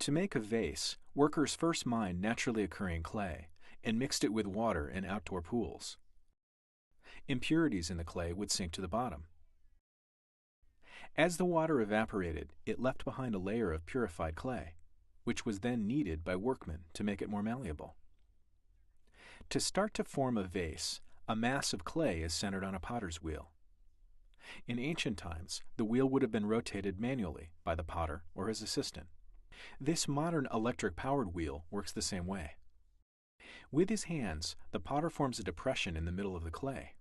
To make a vase, workers first mined naturally occurring clay and mixed it with water in outdoor pools. Impurities in the clay would sink to the bottom. As the water evaporated, it left behind a layer of purified clay, which was then kneaded by workmen to make it more malleable. To start to form a vase, a mass of clay is centered on a potter's wheel. In ancient times, the wheel would have been rotated manually by the potter or his assistant. This modern electric-powered wheel works the same way. With his hands, the potter forms a depression in the middle of the clay.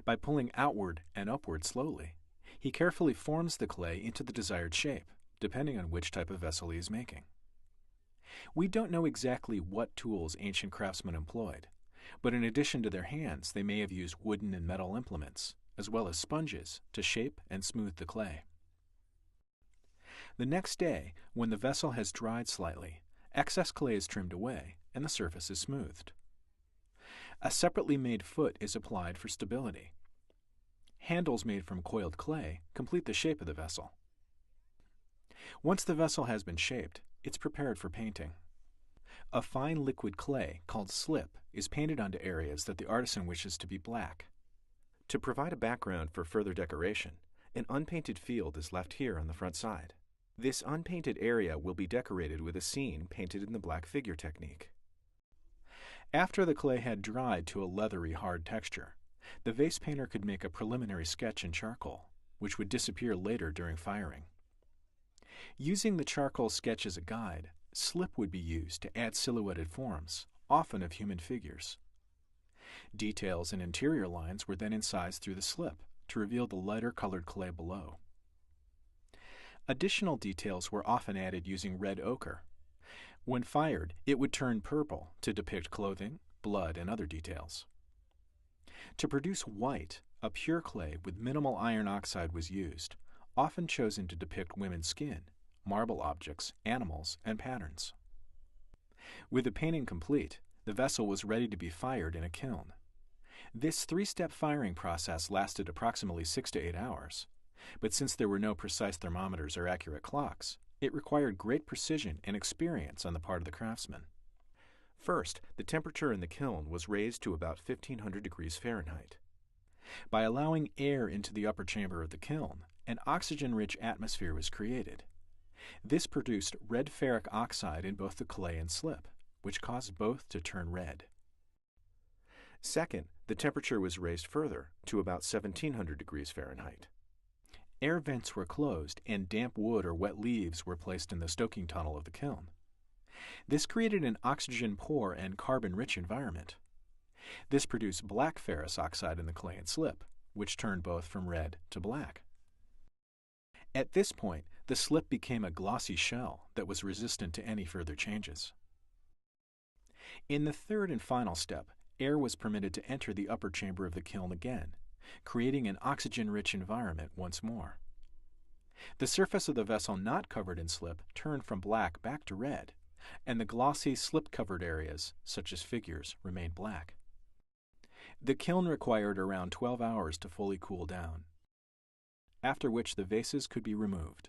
By pulling outward and upward slowly, he carefully forms the clay into the desired shape, depending on which type of vessel he is making. We don't know exactly what tools ancient craftsmen employed, but in addition to their hands, they may have used wooden and metal implements, as well as sponges, to shape and smooth the clay. The next day, when the vessel has dried slightly, excess clay is trimmed away and the surface is smoothed. A separately made foot is applied for stability. Handles made from coiled clay complete the shape of the vessel. Once the vessel has been shaped, it's prepared for painting. A fine liquid clay called slip is painted onto areas that the artisan wishes to be black. To provide a background for further decoration, an unpainted field is left here on the front side. This unpainted area will be decorated with a scene painted in the black figure technique. After the clay had dried to a leathery, hard texture, the vase painter could make a preliminary sketch in charcoal, which would disappear later during firing. Using the charcoal sketch as a guide, slip would be used to add silhouetted forms, often of human figures. Details and interior lines were then incised through the slip to reveal the lighter colored clay below. Additional details were often added using red ochre. When fired, it would turn purple to depict clothing, blood, and other details. To produce white, a pure clay with minimal iron oxide was used, often chosen to depict women's skin, marble objects, animals, and patterns. With the painting complete, the vessel was ready to be fired in a kiln. This three-step firing process lasted approximately 6 to 8 hours, but since there were no precise thermometers or accurate clocks, it required great precision and experience on the part of the craftsman. First, the temperature in the kiln was raised to about 1500 degrees Fahrenheit. By allowing air into the upper chamber of the kiln, an oxygen-rich atmosphere was created. This produced red ferric oxide in both the clay and slip, which caused both to turn red. Second, the temperature was raised further to about 1700 degrees Fahrenheit. Air vents were closed and damp wood or wet leaves were placed in the stoking tunnel of the kiln. This created an oxygen-poor and carbon-rich environment. This produced black ferrous oxide in the clay and slip, which turned both from red to black. At this point, the slip became a glossy shell that was resistant to any further changes. In the third and final step, air was permitted to enter the upper chamber of the kiln again, creating an oxygen-rich environment once more. The surface of the vessel not covered in slip turned from black back to red, and the glossy slip-covered areas, such as figures, remained black. The kiln required around 12 hours to fully cool down, after which the vases could be removed.